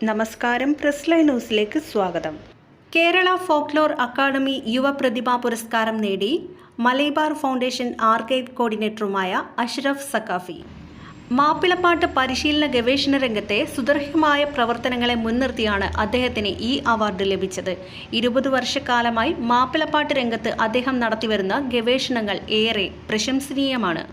നമസ്കാരം, press line ന്യൂസിലേക്ക് സ്വാഗതം. കേരള ഫോക്ലോർ അക്കാദമി യുവ പ്രതിഭാ പുരസ്കാരം നേടി മലബാർ ഫൗണ്ടേഷൻ ആർക്കൈവ് കോർഡിനേറ്ററുമായ അഷ്റഫ് സഖാഫി. മാപ്പിളപ്പാട്ട് പരിശീലന ഗവേഷണ രംഗത്തെ സുദീർഘമായ പ്രവർത്തനങ്ങളെ മുൻനിർത്തിയാണ് അദ്ദേഹത്തിന് ഈ അവാർഡ് ലഭിച്ചത്. 20 വർഷക്കാലമായി മാപ്പിളപ്പാട്ട് രംഗത്ത് അദ്ദേഹം നടത്തിവരുന്ന ഗവേഷണങ്ങൾ ഏറെ പ്രശംസനീയമാണ്.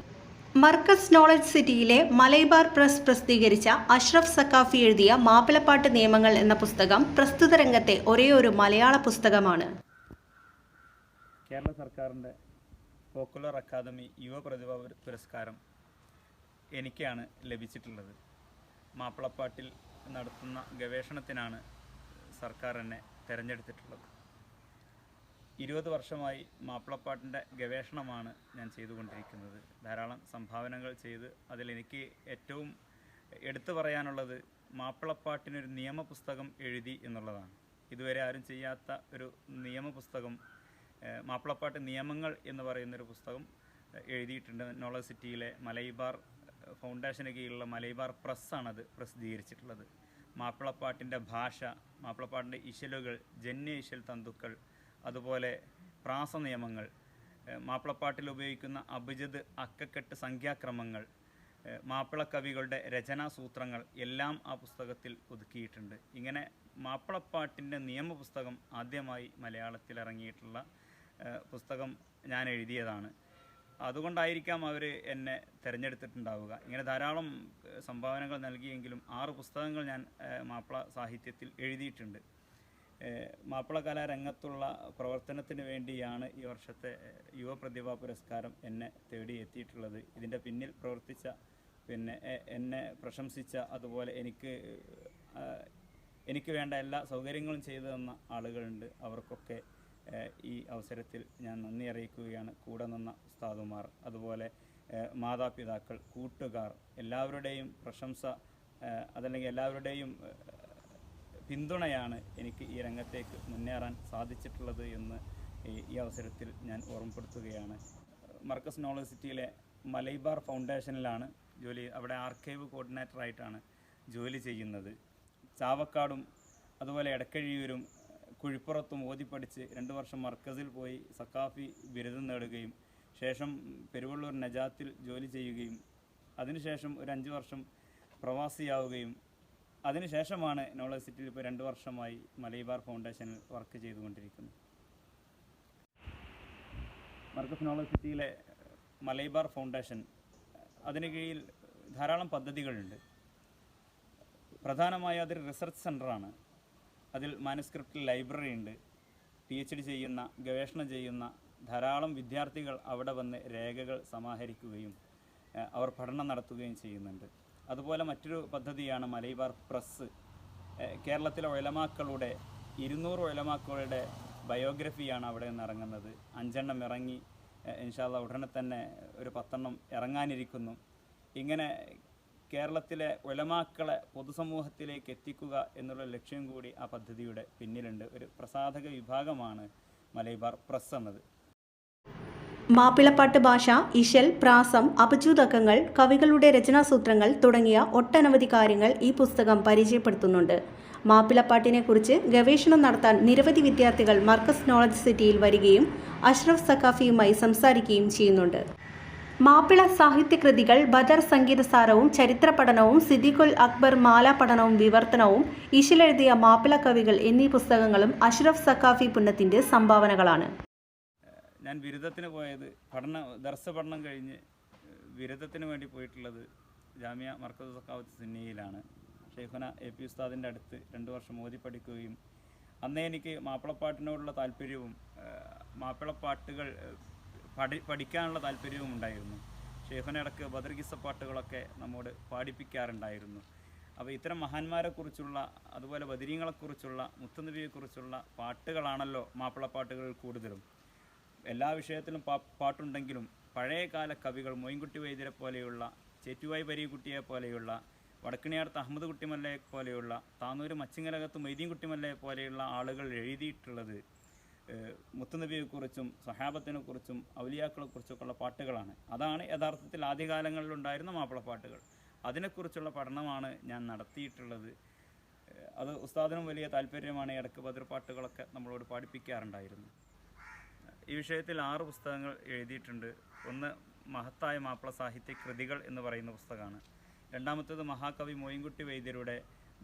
മർക്കസ് നോളജ് സിറ്റിയിലെ മലബാർ പ്രസ് പ്രസിദ്ധീകരിച്ച അഷ്റഫ് സഖാഫി എഴുതിയ മാപ്പിളപ്പാട്ട് നിയമങ്ങൾ എന്ന പുസ്തകം പ്രസ്തുത രംഗത്തെ ഒരേയൊരു മലയാള പുസ്തകമാണ്. കേരള സർക്കാരിൻ്റെ ഫോക്ലോർ അക്കാദമി യുവ പ്രതിഭാ പുരസ്കാരം എനിക്കാണ് ലഭിച്ചിട്ടുള്ളത്. മാപ്പിളപ്പാട്ടിൽ നടത്തുന്ന ഗവേഷണത്തിനാണ് സർക്കാർ എന്നെ തിരഞ്ഞെടുത്തിട്ടുള്ളത്. 20 വർഷമായി മാപ്പിളപ്പാട്ടിൻ്റെ ഗവേഷണമാണ് ഞാൻ ചെയ്തുകൊണ്ടിരിക്കുന്നത്. ധാരാളം സംഭാവനകൾ ചെയ്ത് അതിലെനിക്ക് ഏറ്റവും എടുത്തു പറയാനുള്ളത് മാപ്പിളപ്പാട്ടിനൊരു നിയമപുസ്തകം എഴുതി എന്നുള്ളതാണ്. ഇതുവരെ ആരും ചെയ്യാത്ത ഒരു നിയമപുസ്തകം, മാപ്പിളപ്പാട്ട് നിയമങ്ങൾ എന്ന് പറയുന്നൊരു പുസ്തകം എഴുതിയിട്ടുണ്ട്. നോളജ് സിറ്റിയിലെ മലബാർ ഫൗണ്ടേഷന് കീഴിലുള്ള മലബാർ പ്രസ്സാണത് പ്രസിദ്ധീകരിച്ചിട്ടുള്ളത്. മാപ്പിളപ്പാട്ടിൻ്റെ ഭാഷ, മാപ്പിളപ്പാട്ടിൻ്റെ ഇശലുകൾ, ജന്യ ഇശൽ തന്തുക്കൾ, അതുപോലെ പ്രാസ നിയമങ്ങൾ, മാപ്പിളപ്പാട്ടിൽ ഉപയോഗിക്കുന്ന അഭിജത് അക്കക്കെട്ട് സംഖ്യാക്രമങ്ങൾ, മാപ്പിള കവികളുടെ രചനാസൂത്രങ്ങൾ എല്ലാം ആ പുസ്തകത്തിൽ ഒതുക്കിയിട്ടുണ്ട്. ഇങ്ങനെ മാപ്പിളപ്പാട്ടിൻ്റെ നിയമപുസ്തകം ആദ്യമായി മലയാളത്തിൽ ഇറങ്ങിയിട്ടുള്ള പുസ്തകം ഞാൻ എഴുതിയതാണ്. അതുകൊണ്ടായിരിക്കാം അവർ എന്നെ തിരഞ്ഞെടുത്തിട്ടുണ്ടാവുക. ഇങ്ങനെ ധാരാളം സംഭാവനകൾ നൽകിയെങ്കിലും 6 പുസ്തകങ്ങൾ ഞാൻ മാപ്പിള സാഹിത്യത്തിൽ എഴുതിയിട്ടുണ്ട്. മാപ്പിള കലാരംഗത്തുള്ള പ്രവർത്തനത്തിന് വേണ്ടിയാണ് ഈ വർഷത്തെ യുവ പ്രതിഭാ പുരസ്കാരം എന്നെ തേടി എത്തിയിട്ടുള്ളത്. ഇതിൻ്റെ പിന്നിൽ പ്രവർത്തിച്ച, എന്നെ പ്രശംസിച്ച, അതുപോലെ എനിക്ക് വേണ്ട എല്ലാ സൗകര്യങ്ങളും ചെയ്തു തന്ന ആളുകളുണ്ട്. അവർക്കൊക്കെ ഈ അവസരത്തിൽ ഞാൻ നന്ദി അറിയിക്കുകയാണ്. കൂടെ നിന്ന ഉസ്താദുമാർ, അതുപോലെ മാതാപിതാക്കൾ, കൂട്ടുകാർ, എല്ലാവരുടെയും പ്രശംസ അതല്ലെങ്കിൽ എല്ലാവരുടെയും പിന്തുണയാണ് എനിക്ക് ഈ രംഗത്തേക്ക് മുന്നേറാൻ സാധിച്ചിട്ടുള്ളത് എന്ന് ഈ അവസരത്തിൽ ഞാൻ ഓർമ്മപ്പെടുത്തുകയാണ്. മർക്കസ് നോളജ് സിറ്റിയിലെ മലബാർ ഫൗണ്ടേഷനിലാണ് ജോലി. അവിടെ ആർക്കൈവ് കോർഡിനേറ്ററായിട്ടാണ് ജോലി ചെയ്യുന്നത്. ചാവക്കാടും അതുപോലെ എടക്കഴിയൂരും കുഴിപ്പുറത്തും ഓതിപ്പടിച്ച് 2 വർഷം മർക്കസിൽ പോയി സഖാഫി ബിരുദം നേടുകയും ശേഷം പെരുവള്ളൂർ നജാത്തിൽ ജോലി ചെയ്യുകയും അതിനുശേഷം ഒരു 5 വർഷം പ്രവാസിയാവുകയും അതിനുശേഷമാണ് നോളജ് സിറ്റിയിൽ ഇപ്പോൾ 2 വർഷമായി മലബാർ ഫൗണ്ടേഷനിൽ വർക്ക് ചെയ്തുകൊണ്ടിരിക്കുന്നത്. മർക്കസ് നോളജ് സിറ്റിയിലെ മലബാർ ഫൗണ്ടേഷൻ, അതിന് കീഴിൽ ധാരാളം പദ്ധതികളുണ്ട്. പ്രധാനമായും അതൊരു റിസർച്ച് സെൻ്ററാണ്. അതിൽ മാനുസ്ക്രിപ്റ്റ് ലൈബ്രറി ഉണ്ട്. PhD ചെയ്യുന്ന, ഗവേഷണം ചെയ്യുന്ന ധാരാളം വിദ്യാർത്ഥികൾ അവിടെ വന്ന് രേഖകൾ സമാഹരിക്കുകയും അവർ പഠനം നടത്തുകയും ചെയ്യുന്നുണ്ട്. അതുപോലെ മറ്റൊരു പദ്ധതിയാണ് മലബാർ പ്രസ്. കേരളത്തിലെ ഉലമാക്കളുടെ 200 ഉലമാക്കളുടെ ബയോഗ്രഫിയാണ് അവിടെ നിന്ന് ഇറങ്ങുന്നത്. 5 എണ്ണം ഇറങ്ങി, ഇൻഷാ അല്ലാഹ് ഉടനെ തന്നെ ഒരു 10 എണ്ണം ഇറങ്ങാനിരിക്കുന്നു. ഇങ്ങനെ കേരളത്തിലെ ഉലമാക്കളെ പൊതുസമൂഹത്തിലേക്ക് എത്തിക്കുക എന്നുള്ള ലക്ഷ്യം കൂടി ആ പദ്ധതിയുടെ പിന്നിലുണ്ട്. ഒരു പ്രസാധക വിഭാഗമാണ് മലബാർ പ്രസ് എന്നത്. മാപ്പിളപ്പാട്ട് ഭാഷ, ഇശൽ, പ്രാസം, അപചൂതകങ്ങൾ, കവികളുടെ രചനാസൂത്രങ്ങൾ തുടങ്ങിയ ഒട്ടനവധി കാര്യങ്ങൾ ഈ പുസ്തകം പരിചയപ്പെടുത്തുന്നുണ്ട്. മാപ്പിളപ്പാട്ടിനെക്കുറിച്ച് ഗവേഷണം നടത്താൻ നിരവധി വിദ്യാർത്ഥികൾ മർക്കസ് നോളജ് സിറ്റിയിൽ വരികയും അഷ്റഫ് സഖാഫിയുമായി സംസാരിക്കുകയും ചെയ്യുന്നുണ്ട്. മാപ്പിള സാഹിത്യകൃതികൾ, ബദർ സംഗീതസാരവും ചരിത്ര പഠനവും, സിദ്ദീഖുൽ അക്ബർ മാല പഠനവും വിവർത്തനവും, ഇശലെഴുതിയ മാപ്പിള കവികൾ എന്നീ പുസ്തകങ്ങളും അഷ്റഫ് സഖാഫി പുന്നത്തിൻ്റെ സംഭാവനകളാണ്. ഞാൻ ബിരുദത്തിന് പോയത് ദർസ പഠനം കഴിഞ്ഞ് ബിരുദത്തിന് വേണ്ടി പോയിട്ടുള്ളത് ജാമിയ മർക്കസ് സഖാവത്ത് സുന്നിയിലാണ്. ഷെയ്ഖുന AP ഉസ്താദിൻ്റെ അടുത്ത് 2 വർഷം ഓതി പഠിക്കുകയും അന്നേ എനിക്ക് മാപ്പിളപ്പാട്ടിനോടുള്ള താല്പര്യവും മാപ്പിളപ്പാട്ടുകൾ പഠിക്കാനുള്ള താല്പര്യവും ഉണ്ടായിരുന്നു. ഷെയ്ഖുന ഇടക്ക് ബദർ കിസ്സ പാട്ടുകളൊക്കെ നമ്മോട് പാടിപ്പിക്കാറുണ്ടായിരുന്നു. അപ്പോൾ ഇത്തരം മഹാന്മാരെക്കുറിച്ചുള്ള, അതുപോലെ ബദരീങ്ങളെക്കുറിച്ചുള്ള, മുത്തുനബിയെക്കുറിച്ചുള്ള പാട്ടുകളാണല്ലോ മാപ്പിളപ്പാട്ടുകൾ കൂടുതലും. എല്ലാ വിഷയത്തിലും പാട്ടുണ്ടെങ്കിലും പഴയകാല കവികൾ മൊയിൻകുട്ടി വൈദ്യരെ പോലെയുള്ള, ചേറ്റുവായി പരീക്കുട്ടിയെ പോലെയുള്ള, വടക്കണിയാർത്ത് അഹമ്മദ് കുട്ടിമല്ലയെ പോലെയുള്ള, താന്നൂർ മച്ചിങ്ങലകത്ത് മൊയ്തീൻ കുട്ടിമല്ലയെ പോലെയുള്ള ആളുകൾ എഴുതിയിട്ടുള്ളത് മുത്തുനബിയെക്കുറിച്ചും സഹാബത്തിനെക്കുറിച്ചും ഔലിയാക്കളെക്കുറിച്ചൊക്കെയുള്ള പാട്ടുകളാണ്. അതാണ് യഥാർത്ഥത്തിൽ ആദ്യകാലങ്ങളിലുണ്ടായിരുന്ന മാപ്പിളപ്പാട്ടുകൾ. അതിനെക്കുറിച്ചുള്ള പഠനമാണ് ഞാൻ നടത്തിയിട്ടുള്ളത്. അത് ഉസ്താദിനും വലിയ താല്പര്യമാണ്. ഇടക്ക് ബദർ പാട്ടുകളൊക്കെ നമ്മളോട് പാടിപ്പിക്കാറുണ്ടായിരുന്നു. ഈ വിഷയത്തിൽ 6 പുസ്തകങ്ങൾ എഴുതിയിട്ടുണ്ട്. ഒന്ന് മഹത്തായ മാപ്പിള സാഹിത്യ കൃതികൾ എന്ന് പറയുന്ന പുസ്തകമാണ്. രണ്ടാമത്തേത് മഹാകവി മോയിൻകുട്ടി വൈദ്യരുടെ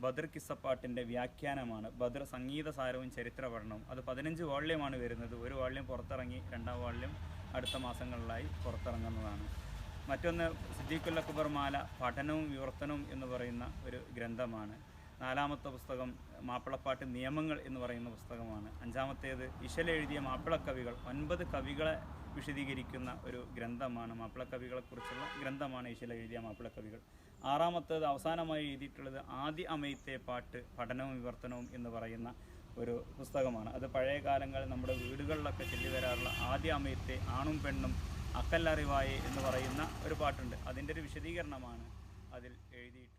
ബദർ കിസ്സപ്പാട്ടിൻ്റെ വ്യാഖ്യാനമാണ്. ബദർ സംഗീത സാരവും ചരിത്ര പഠനവും. അത് 15 വാള്യമാണ് വരുന്നത്. ഒരു വാള്യം പുറത്തിറങ്ങി, 2ാം വാള്യം അടുത്ത മാസങ്ങളിലായി പുറത്തിറങ്ങുന്നതാണ്. മറ്റൊന്ന് സിദ്ദീഖുൽ അക്ബർ മാല പഠനവും വിവർത്തനവും എന്ന് പറയുന്ന ഒരു ഗ്രന്ഥമാണ്. 4ാമത്തെ പുസ്തകം മാപ്പിളപ്പാട്ട് നിയമങ്ങൾ എന്ന് പറയുന്ന പുസ്തകമാണ്. 5ാമത്തേത് ഇശലെഴുതിയ മാപ്പിളക്കവികൾ, 9 കവികളെ വിശദീകരിക്കുന്ന ഒരു ഗ്രന്ഥമാണ്. മാപ്പിളക്കവികളെക്കുറിച്ചുള്ള ഗ്രന്ഥമാണ് ഇശലെഴുതിയ മാപ്പിളക്കവികൾ. 6ാമത്തേത് അവസാനമായി എഴുതിയിട്ടുള്ളത് ആദി അമയത്തെ പാട്ട് പഠനവും വിവർത്തനവും എന്ന് പറയുന്ന ഒരു പുസ്തകമാണ്. അത് പഴയ കാലങ്ങളിൽ നമ്മുടെ വീടുകളിലൊക്കെ ചൊല്ലി വരാറുള്ള ആദി അമയത്തെ ആണും പെണ്ണും അക്കല്ലറിവായെ എന്ന് പറയുന്ന ഒരു പാട്ടുണ്ട്. അതിൻ്റെ ഒരു വിശദീകരണമാണ് അതിൽ എഴുതിയിട്ടുള്ളത്.